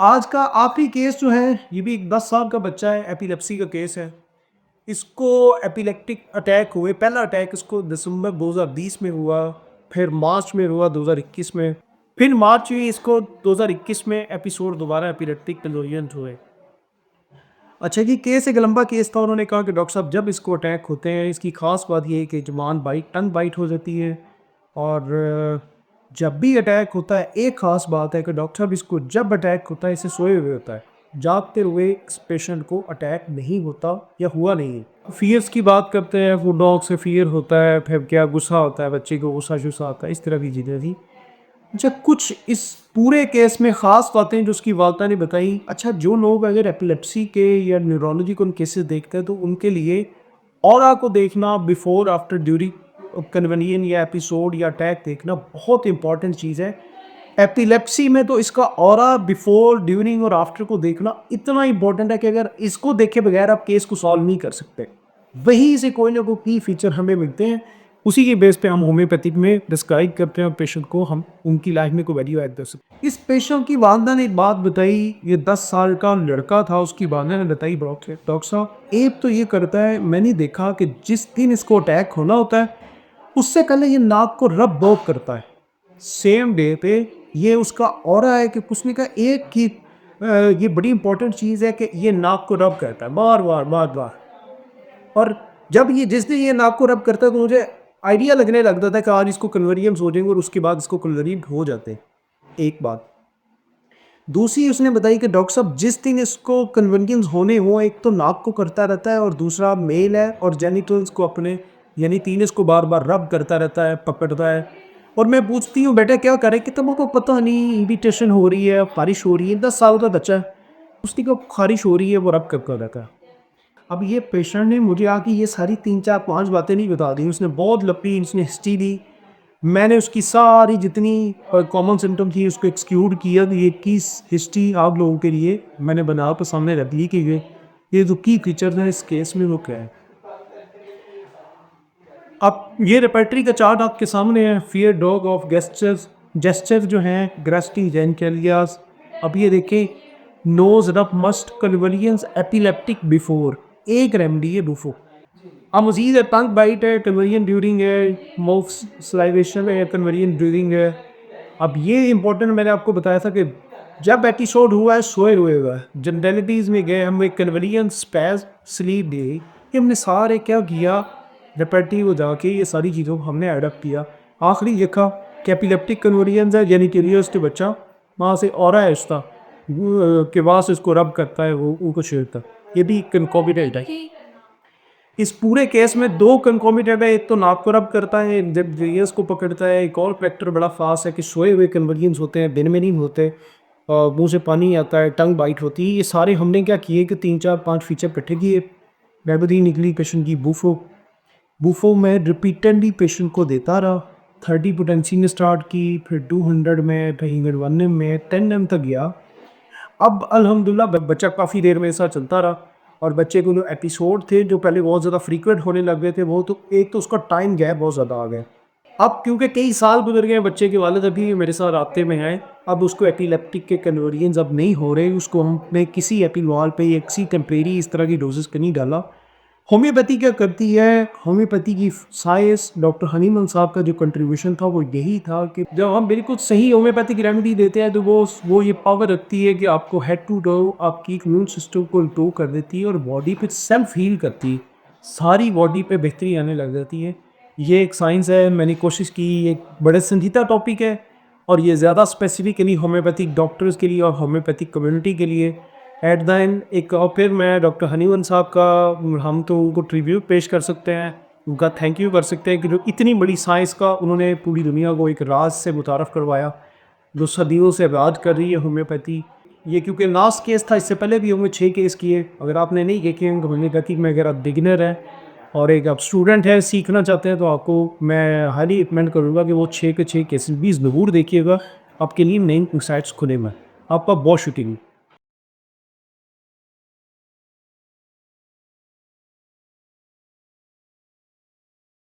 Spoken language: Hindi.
आज का आखिरी केस जो है, ये भी एक 10 साल का बच्चा है, एपिलेप्सी का केस है। इसको एपिलेप्टिक अटैक हुए, पहला अटैक इसको दिसंबर 2020 में हुआ, फिर मार्च में हुआ 2021 में, फिर मार्च में इसको 2021 में एपिसोड दोबारा एपिलेप्टिक डिलीरियंस हुए। अच्छा जी, केस एक लंबा केस था। उन्होंने कहा कि डॉक्टर साहब जब इसको अटैक होते हैं, इसकी ख़ास बात ये है कि जबान बाइट, टंग बाइट हो जाती है और जब भी अटैक होता है, एक ख़ास बात है कि डॉक्टर साहब इसको जब अटैक होता है, इसे सोए हुए होता है। जागते हुए इस पेशेंट को अटैक नहीं होता या हुआ नहीं है। फ़ियर्स की बात करते हैं, वो डॉग से फ़ियर होता है, फिर क्या गुस्सा होता है, बच्चे को गुस्सा-शुस्सा आता है, इस तरह की चीज़ें थी। अच्छा, कुछ इस पूरे केस में ख़ास बातें जो उसकी वालदा ने बताई। अच्छा, जो लोग अगर एपिलेप्सी के या न्यूरोलॉजिकल केसेस देखते हैं तो उनके लिए ऑरा को देखना बिफोर आफ्टर ड्यूरिंग कन्वेनियन या एपिसोड या अटैक देखना बहुत इंपॉर्टेंट चीज़ है। एपिलेप्सी में तो इसका ऑरा बिफोर, ड्यूरिंग और आफ्टर को देखना इतना इंपॉर्टेंट है कि अगर इसको देखे बगैर आप केस को सॉल्व नहीं कर सकते। वहीं से कोई ना कोई की फीचर हमें मिलते हैं, उसी के बेस पे हम होम्योपैथिक में डिस्क्राइब करते हैं पेशेंट को, हम उनकी लाइफ में कोई वैल्यू ऐड कर सकते हैं। इस पेशेंट की वालदा ने एक बात बताई, ये 10 साल का लड़का था, उसकी वालदा ने बताई, डॉक्टर साहब एक तो ये करता है, मैंने देखा कि जिस दिन इसको अटैक होना होता है उससे पहले ये नाक को रब बहुत करता है। सेम डे पे ये उसका ऑरा है कि उसने कहा एक की ये बड़ी इंपॉर्टेंट चीज़ है कि ये नाक को रब करता है बार बार बार बार। और जब ये जिस दिन ये नाक को रब करता है तो मुझे आइडिया लगने लगता था कि आज इसको कन्वर्जेंस हो जाएंगे और उसके बाद इसको कन्वर्जेंट हो जाते हैं। एक बात। दूसरी उसने बताई कि डॉक्टर साहब जिस दिन इसको कन्वर्जेंस होने हो, एक तो नाक को करता रहता है और दूसरा मेल है और जेनिटल्स को अपने यानी तीन को बार बार रब करता रहता है, पकड़ता है। और मैं पूछती हूँ बेटा क्या करे, कि तुमको पता नहीं, इरिटेशन हो रही है, खारिश हो रही है, 10 साल का बच्चा है, उसकी को खारिश हो रही है, वो रब करता रहता है। अब ये पेशेंट ने मुझे आके ये सारी 3 4 5 बातें नहीं बता दी, उसने बहुत लंबी उसने हिस्ट्री दी। मैंने उसकी सारी जितनी कॉमन सिम्टम थी उसको एक्सक्लूड किया। तो ये की हिस्ट्री आप लोगों के लिए मैंने बना कर सामने रख ली कि ये जो की फीचर्स हैं इस केस में वो क्या है। अब ये रेपर्टरी का चार्ट आपके सामने है। Fear dog of gestures, gesture जो हैं ग्रेस्टी जेनकेलियास। अब ये देखें, नोज रब मस्ट कन्वर्जेंस एपिलेप्टिक बिफोर, एक रेमडी है बुफो। अब मजीद है, टंग बाइट है, कन्वर्जन ड्यूरिंग है, माउथ सलाइवेशन है, कन्वर्जन ड्यूरिंग है। अब ये इंपॉर्टेंट मैंने आपको बताया था कि जब एपिसोड हुआ है सोए हुए हुआ है, जनरलिटीज़ में गए हम, एक कन्वर्जन स्पैज स्लीप डे, ये हमने सारे क्या किया, रेपेटिव हो जाके ये सारी चीज़ों को हमने एडप्ट किया। आखिरी देखा कि एपिलेप्टिक कन्वर्जन है, यानी कि रियस के बच्चा वहाँ से और है उसका के वहाँ से उसको रब करता है, वो उनको छेड़ता। ये भी कंकोमिटेंट है। इस पूरे केस में 2 कंकोमिटेंट है, एक तो नाक को रब करता है जब रेडियस को पकड़ता है, एक और फैक्टर बड़ा फास्ट है कि सोए हुए कन्वर्जेंस होते हैं, दिन में नहीं होते, और मुंह से पानी आता है, टंग बाइट होती है। ये सारे हमने क्या किए कि 3 4 5 फीचर इकट्ठे किए। मेमोरी निकली पेशेंट की बूफो। बूफो में रिपीटेडली पेशेंट को देता रहा। 30 पोटेंसी ने स्टार्ट की, फिर 200 में, फिर 1 में, 10 तक गया। अब अल्हम्दुलिल्लाह बच्चा काफ़ी देर में ऐसा चलता रहा। और बच्चे को जो एपिसोड थे जो पहले बहुत ज़्यादा फ्रीक्वेंट होने लग गए थे, वो तो एक तो उसका टाइम गैप बहुत ज़्यादा आ गया। अब क्योंकि कई साल गुजर गए, बच्चे के वालिद अभी मेरे साथ राब्ते में हैं, अब उसको एपिलेप्टिक के कन्वर्जेंस अब नहीं हो रहे, उसको हमने किसी एपिलॉल पे या किसी टेम्परेरी इस तरह की डोजेस का नहीं डाला। होम्योपैथी क्या करती है, होम्योपैथी की साइंस, डॉक्टर हनीमन साहब का जो कंट्रीब्यूशन था वो यही था कि जब हम बिल्कुल सही होम्योपैथिक रेमेडी देते हैं तो वो ये पावर रखती है कि आपको हेड टू टो आपकी इम्यून सिस्टम को इम्प्रूव कर देती है और बॉडी पे सेल्फ हील करती है, सारी बॉडी पे बेहतरी आने लग जाती है। ये एक साइंस है, मैंने कोशिश की, एक बड़े संजीदा टॉपिक है और ये ज़्यादा स्पेसिफिकली होम्योपैथिक डॉक्टर्स के लिए और होम्योपैथिक कम्युनिटी के लिए। एट द एंड एक और फिर मैं डॉक्टर हनीवन साहब का, हम तो उनको ट्रिब्यूट पेश कर सकते हैं, उनका थैंक यू कर सकते हैं कि जो इतनी बड़ी साइंस का उन्होंने पूरी दुनिया को एक राज से मुतारफ़ करवाया जो सदियों से राज कर रही है होम्योपैथी। ये क्योंकि लास्ट केस था, इससे पहले भी हमने 6 केस किए। अगर आपने नहीं देखे हैं होम्योपैथी में, अगर आप बिगिनर हैं और एक आप स्टूडेंट हैं, सीखना चाहते हैं, तो आपको मैं हाईली रिकमेंड करूँगा कि वो 6 के 6 केसेस भी ज़रूर देखिएगा। आपके लिए नई इंसाइट्स खुले में। आपका बहुत शुक्रिया।